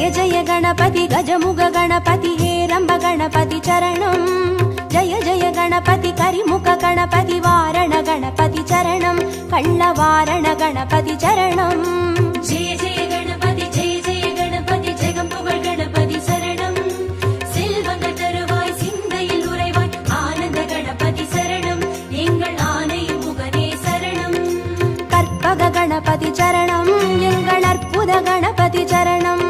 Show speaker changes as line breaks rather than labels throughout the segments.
जय जय गणपति गजमुग गणपति हेरंब गणपति चरणं जय जय गणपति करिमुख गणपति वारण गणपति चरणं कल्लवारण गणपति चरणं
जय जय गणपति जगம்புகழ் गणपति शरणं செல்வங்கள் தருவாய் சிந்தையில் உறைவாய் ஆனந்த கணபதி சரணம் எங்கள் ஆனை முகனே சரணம்
கற்பக गणपति चरणं எங்கள் அற்புத गणपति चरणं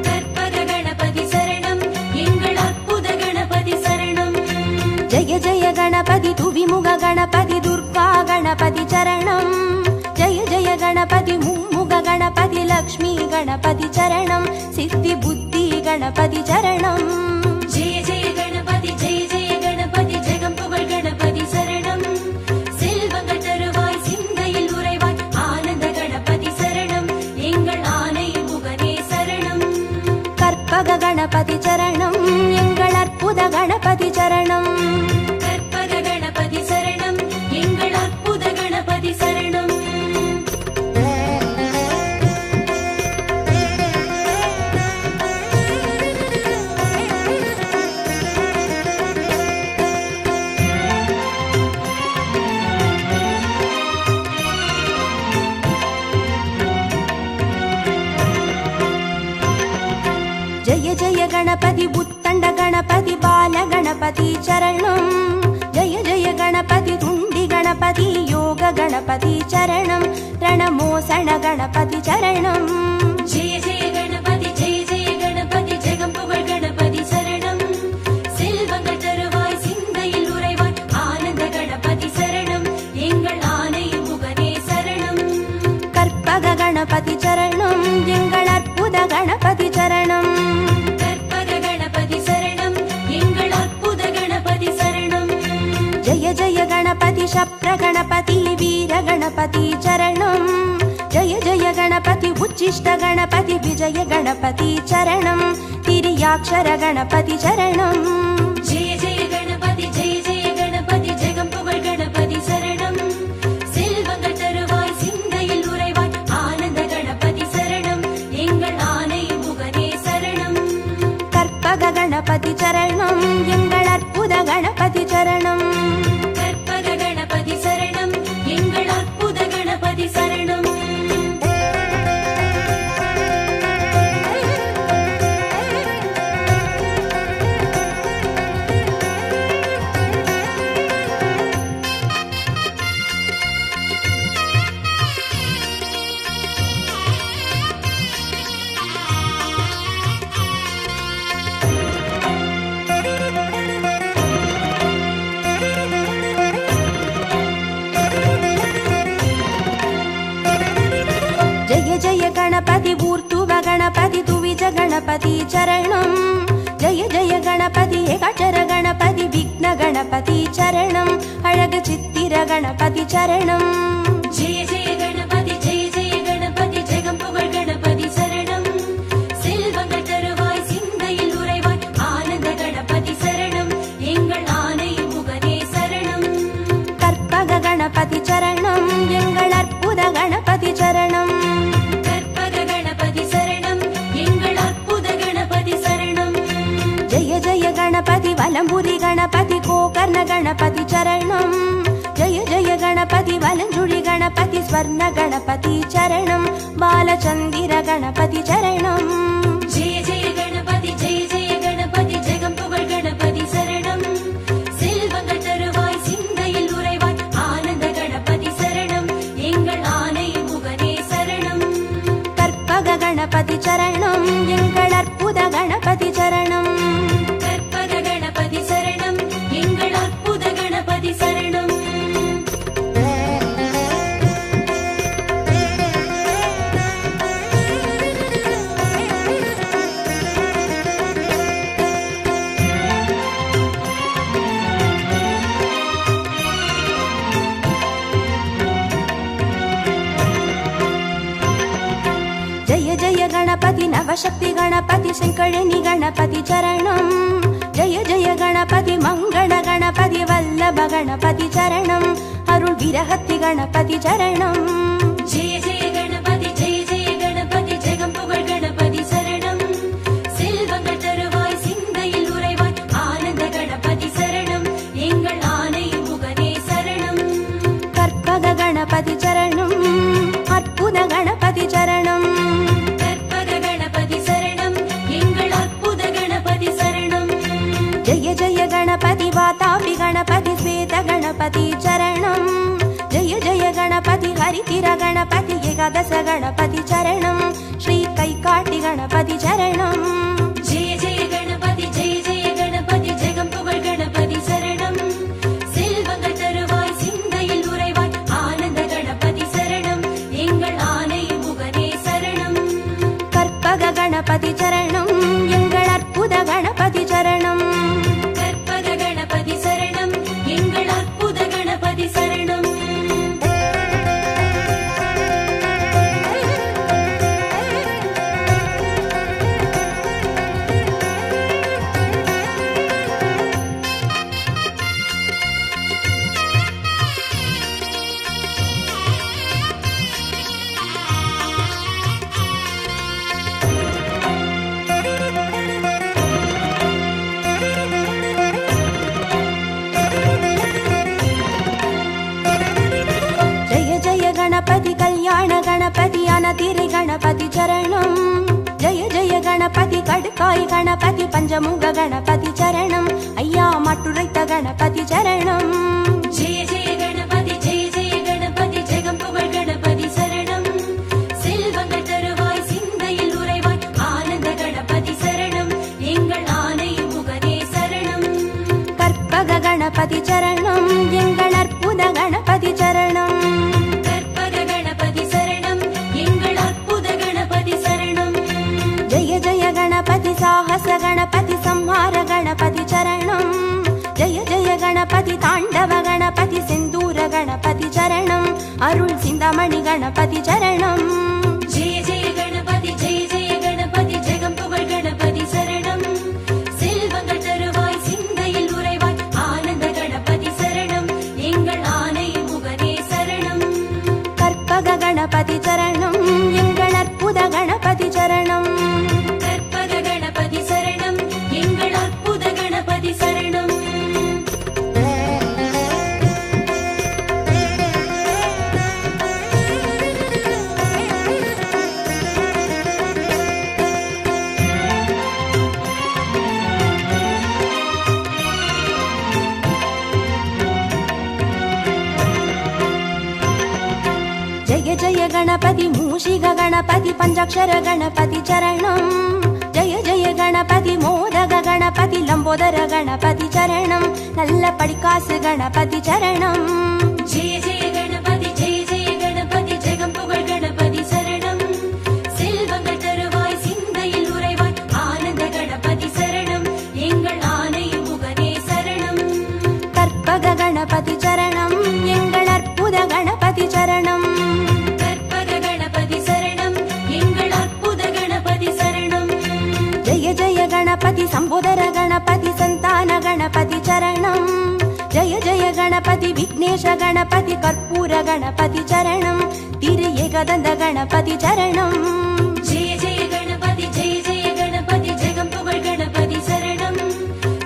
கற்பக गणपति சரணம் எங்கள் அற்புத गणपति சரணம்
जय जय गणपति तुविमुग गणपति दुर्गा गणपति चरणं जय जय गणपति मुम्मुग गणपति लक्ष्मी गणपति चरणं सिद्धि बुद्धि गणपति चरणं
जय जय गणपति जगம்புகழ் गणपति சரணம் செல்வங்கள் தருவாய் சிந்தையில் உறைவாய் ஆனந்த கணபதி சரணம் எங்கள் ஆனை முகனே சரணம்
கற்பக गणपति चरणं எங்கள் அற்புத गणपति चरणं
கற்பக गणपति சரணம் எங்கள் அற்புத கணபதி சரணம்
जय जय गणपति उत्तंड गणपति बाल गणपति चरणं जय जय गणपति तुंडी गणपति योग गणपति चरणं रणमोसण गणपति चरणं
जय जय गणपति जगம்புகழ் गणपति சரணம் செல்வங்கள் தருவாய் சிந்தையில் உறைவாய் ஆனந்த கணபதி சரணம் எங்கள் ஆனை முகனே சரணம்
கற்பக गणपति चरणं எங்கள் அற்புத गणपति चरणं
கற்பக गणपति சரணம் எங்கள் அற்புத கணபதி சரணம்
जय जय गणपति शप्र गणपति वीर गणपति चरणं जय जय गणपति उच्चिष्ट गणपति विजय गणपति चरणं तिर्याक्षर गणपति चरणं
जय जय गणपति जगம்புகழ் गणपति சரணம் செல்வங்கள் தருவாய் சிந்தையில் உறைவாய் ஆனந்த கணபதி சரணம் எங்கள் ஆனை முகனே சரணம்
கற்பக गणपति चरणं எங்கள் அற்புத गणपति चरणं
கற்பக गणपति சரணம் எங்கள் அற்புத கணபதி சரணம்
जय जय गणपति ऊर्ध्व गणपति तुविज गणपति चरणं जय जय गणपति एकाक्षर गणपति विघ्न गणपति चरणं अळग चित्तिर गणपति चरणं
जय जय गणपति जगம்புகழ் गणपति சரணம் செல்வங்கள் தருவாய் சிந்தையில் உறைவாய் ஆனந்த கணபதி சரணம் எங்கள் ஆனை முகனே சரணம்
கற்பக गणपति चरणं எங்கள் அற்புத गणपति चरणं
கற்பக गणपति சரணம் எங்கள் அற்புத கணபதி சரணம்
जय जय गणपति वलंबुरी गणपति गोकर्ण गणपति चरणं जय जय गणपति वलंजुळि गणपति स्वर्ण गणपति चरणं बालचंदिर गणपति चरणं
जय जय गणपति जगம்புகழ் गणपति சரணம் செல்வங்கள் தருவாய் சிந்தையில் உறைவாய் ஆனந்த கணபதி சரணம் எங்கள் ஆனை முகனே சரணம்
கற்பக गणपति चरणं எங்கள் அற்புத गणपति चरणं
கற்பக गणपति சரணம் எங்கள் அற்புத கணபதி சரணம்
जय जय गणपति नवशक्ति गणपति शंकरनि गणपति चरणं जय जय गणपति मंगल गणपति वल्लभ गणपति चरणं अरुள் विरहति गणपति चरणं
जय जय गणपति जगம்புகழ் गणपति சரணம்
गणपति चरणं जय जय गणपति हरितिर गणपति एकादश गणपति चरणं श्री कैकाटि गणपति चरणं
जय जय गणपति जगं पुगळ गणपति शरणं செல்வங்கள் தருவாய் சிந்தையில் உறைவாய் ஆனந்த கணபதி சரணம் எங்கள் ஆனை முகனே சரணம்
கற்பக गणपति चरणं எங்கள் அற்புத गणपति चरणं
கற்பக கணபதி சரணம் எங்கள் அற்புத கணபதி சரணம்
गणपति कल्याण गणपति अनतिरि गणपति चरणं जय जय गणपति कड्काय गणपति पंचमुख गणपति चरणं अय्या मट्टुरैत गणपति चरणं
जय जय गणपति जगं पुगळ गणपति शरणं செல்வங்கள் தருவாய் சிந்தையில் உறைவாய் ஆனந்த கணபதி சரணம் எங்கள் ஆனை முகனே சரணம்
கற்பக गणपति चरणं எங்கள் அற்புத गणपति चरणं जय जय गणपति साहस गणपति संहार गणपति चरणं जय जय गणपति ताण्डव गणपति सिन्दूर गणपति चरणं अरुळ सिन्दामणि गणपति चरणं
जय जय गणपति जगं पुगळ गणपति शरणं செல்வங்கள் தருவாய் சிந்தையில் உறைவாய் ஆனந்த கணபதி சரணம் எங்கள் ஆனை முகனே சரணம்
கற்பக गणपति चरणं எங்கள் அற்புத गणपति चरणं
கற்பக கணபதி சரணம் எங்கள் அற்புத கணபதி சரணம்
जय जय गणपति मूषिक गणपति पंचाक्षर गणपति चरणं जय जय गणपति मोदक गणपति लंबोदर गणपति चरणं नल्ल पडिकासु गणपति चरणं
जय जय गणपति जगं पुगळ गणपति शरणं செல்வங்கள் தருவாய் சிந்தையில் உறைவாய் ஆனந்த கணபதி சரணம் எங்கள் ஆனை முகனே சரணம்
கற்பக गणपति चरणं எங்கள் அற்புத गणपति चरणं
கற்பக கணபதி சரணம் எங்கள் அற்புத கணபதி சரணம்
जय जय गणपति संबोधर गणपति संतान गणपति चरणं जय जय गणपति विघ्नेश गणपति कर्पूर गणपति चरणं तिरु एकदन्त गणपति चरणं
जय जय गणपति जगं पुगळ गणपति शरणं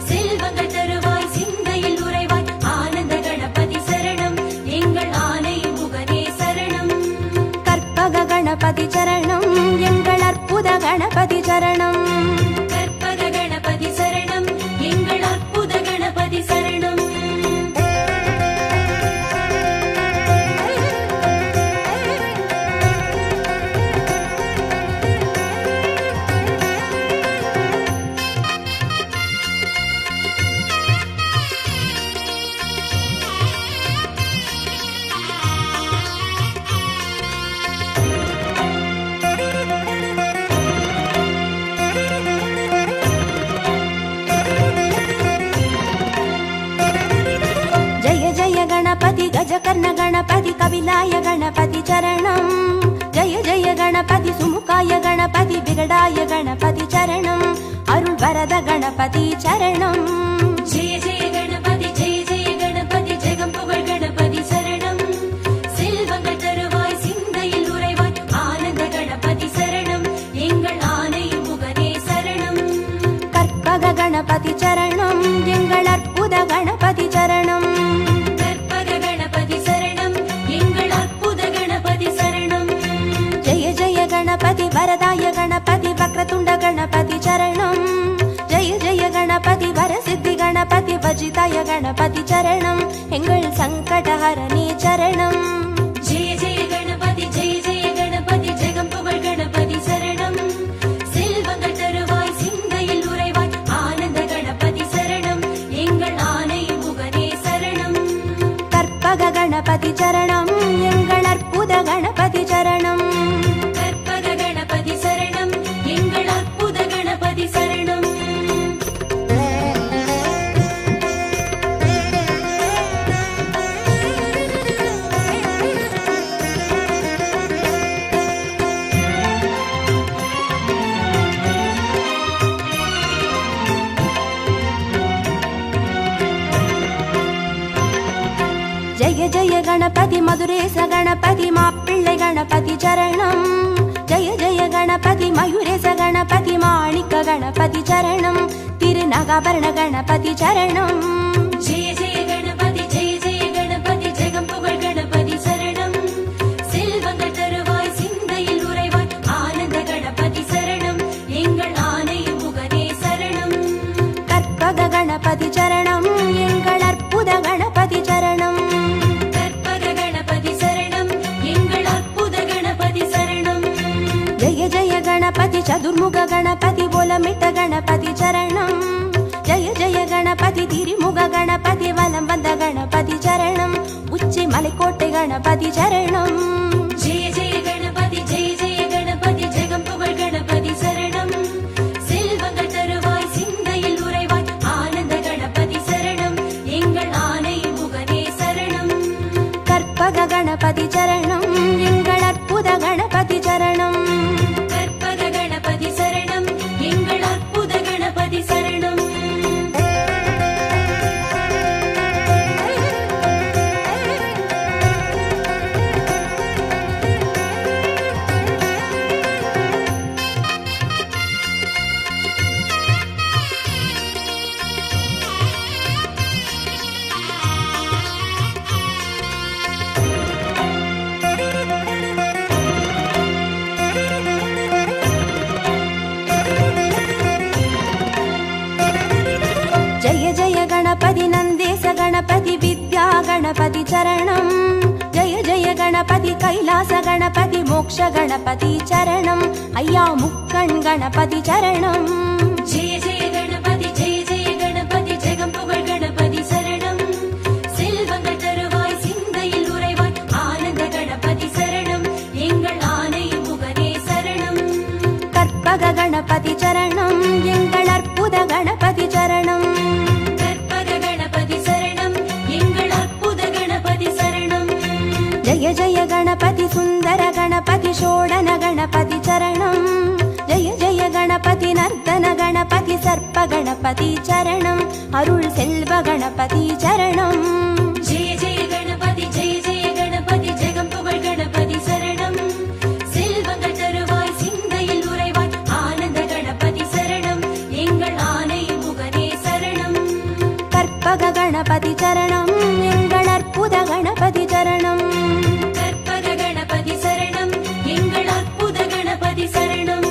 செல்வங்கள் தருவாய் சிந்தையில் உறைவாய் ஆனந்த கணபதி சரணம் எங்கள் ஆனை முகனே சரணம்
கற்பக गणपति चरणं எங்கள் அற்புத गणपति चरणं
கற்பக கணபதி சரணம் எங்கள் அற்புத கணபதி சரணம்
गणपति गजकर्ण गणपति कपिलाय गणपति चरणं जय जय गणपति सुमुखाय गणपति विगडाय गणपति चरणं अरुळ वरद गणपति चरणं
जय जय गणपति जगं पुगळ गणपति शरणं செல்வங்கள் தருவாய் சிந்தையில் உறைவாய் ஆனந்த கணபதி சரணம் எங்கள் ஆனை முகனே சரணம்
கற்பக गणपति चरणं எங்கள் அற்புத गणपति चरणं
கற்பக கணபதி சரணம் எங்கள் அற்புத கணபதி சரணம்
जय जय गणपति वरदाय गणपति वक्रतुण्ड गणपति चरणं जय जय गणपति वरसिद्धि गणपति वजिताय गणपति चरणं எங்கள் சங்கடஹரணே சரணம்.
ஜெய ஜெய கணபதி ஜெய ஜெய கணபதி ஜெகம் புகழ் கணபதி சரணம். செல்வங்கள் தருவாய் சிந்தையில் உறைவாய் ஆனந்த கணபதி சரணம். எங்கள் ஆனை முகனே சரணம்.
கற்பக கணபதி சரணம். எங்கள் அற்புத கணபதி சரணம்.
கற்பக கணபதி சரணம். எங்கள் அற்புத கணபதி சரணம்.
ஜெய ஜெய கணபதி மதுரேச கணபதி மாப்பிள்ளை கணபதி சரணம். ஜெய ஜெய கணபதி மயூரேச கணபதி மாணிக்க கணபதி சரணம். திருநகாபரண கணபதி சரணம்.
ஜெய ஜெய கணபதி ஜெய ஜெய கணபதி ஜெகம் புகழ் கணபதி சரணம். செல்வங்கள் தருவாய் சிந்தையில் உறைவாய் ஆனந்த கணபதி சரணம். எங்கள் ஆனை முகனே சரணம்.
கற்பக கணபதி சரணம். எங்கள் அற்புத கணபதி சரணம்.
கற்பக கணபதி சரணம். எங்கள் அற்புத கணபதி சரணம்.
ஜெய ஜெய கணபதி சதுர்முக கணபதி ஓலமிட்ட கணபதி சரணம். ஜெய ஜெய கணபதி திரிமுக கணபதி வலம் வந்த கணபதி சரணம். உச்சி மலைக்கோட்டை கணபதி சரணம்.
ஜெய ஜெய கணபதி ஜெய ஜெய கணபதி ஜெகம் புகழ் கணபதி சரணம். செல்வங்கள் தருவாய் சிந்தையில் உறைவாய் ஆனந்த கணபதி சரணம். எங்கள் ஆனை முகனே சரணம்.
கற்பக கணபதி சரணம். எங்கள் அற்புத கணபதி சரணம்.
கற்பக கணபதி சரணம். எங்கள் அற்புத கணபதி சரணம்.
ஜெய ஜெய கணபதி நந்தேச கணபதி வித்யா கணபதி சரணம். ஜெய ஜெய கணபதி கைலாச கணபதி மோக்ஷ கணபதி சரணம். ஐயா முக்கண் கணபதி சரணம்.
ஜெய ஜெய கணபதி ஜெய ஜெய கணபதி ஜெகம் புகழ் கணபதி சரணம். செல்வங்கள் தருவாய் சிந்தையில் உறைவாய் ஆனந்த கணபதி சரணம். எங்கள் ஆனை முகனே சரணம்.
கற்பக கணபதி சரணம். எங்கள் அற்புத கணபதி சரணம்.
கற்பக கணபதி சரணம். எங்கள் அற்புத கணபதி சரணம்.
ஜெய ஜெய கணபதி சுந்தர கணபதி ஷோடன கணபதி சரணம். ஜெய ஜெய கணபதி நர்த்தன கணபதி சர்ப்ப கணபதி சரணம். அருள் செல்வ கணபதி சரணம்.
ஜெய ஜெய கணபதி ஜெய ஜெய கணபதி ஜெகம் புகழ் கணபதி சரணம். செல்வங்கள் தருவாய் சிந்தையில் உறைவாய் ஆனந்த கணபதி சரணம். எங்கள் ஆனை முகனே சரணம்.
கற்பக கணபதி சரணம். எங்கள் அற்புத கணபதி சரணம்.
கற்பக கணபதி சரணம். எங்கள் அற்புத கணபதி சரணம்.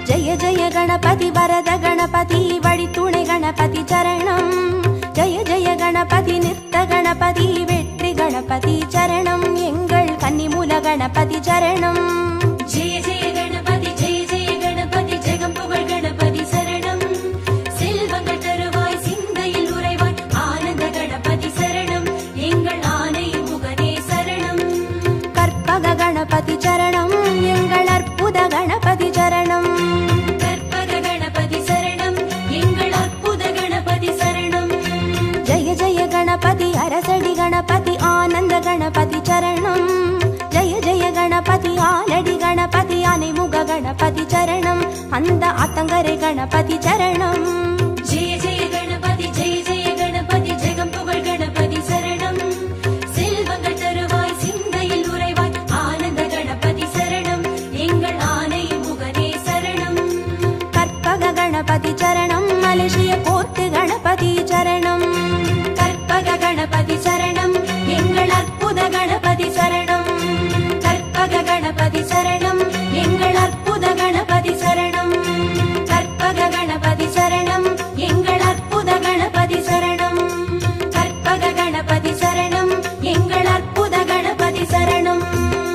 ஜெய ஜெய கணபதி வரத கணபதி வழித்துணை கணபதி சரணம். ஜெய ஜெய கணபதி நிறுத்த கணபதி வெற்றி கணபதி சரணம். எங்கள் கன்னிமூல கணபதி சரணம்.
ஜெய ஜெய கணபதி ஜெய ஜெய கணபதி ஜெகம் புகழ் கணபதி சரணம். செல்வங்கள் தருவாய் சிந்தையில் உறைவாய் ஆனந்த கணபதி சரணம். எங்கள் ஆனை முகனே சரணம்.
கற்பக கணபதி சரணம். எங்கள் அற்புத கணபதி சரணம்.
கற்பக கணபதி சரணம். எங்கள் அற்புத கணபதி சரணம்.
ஜெய ஜெய கணபதி அரசடி கணபதி ஆனந்த கணபதி சரணம். ஜெய ஜெய கணபதி ஆலடி கணபதி அனைமுக கணபதி சரணம். அந்த ஆத்தங்கரை கணபதி சரணம்.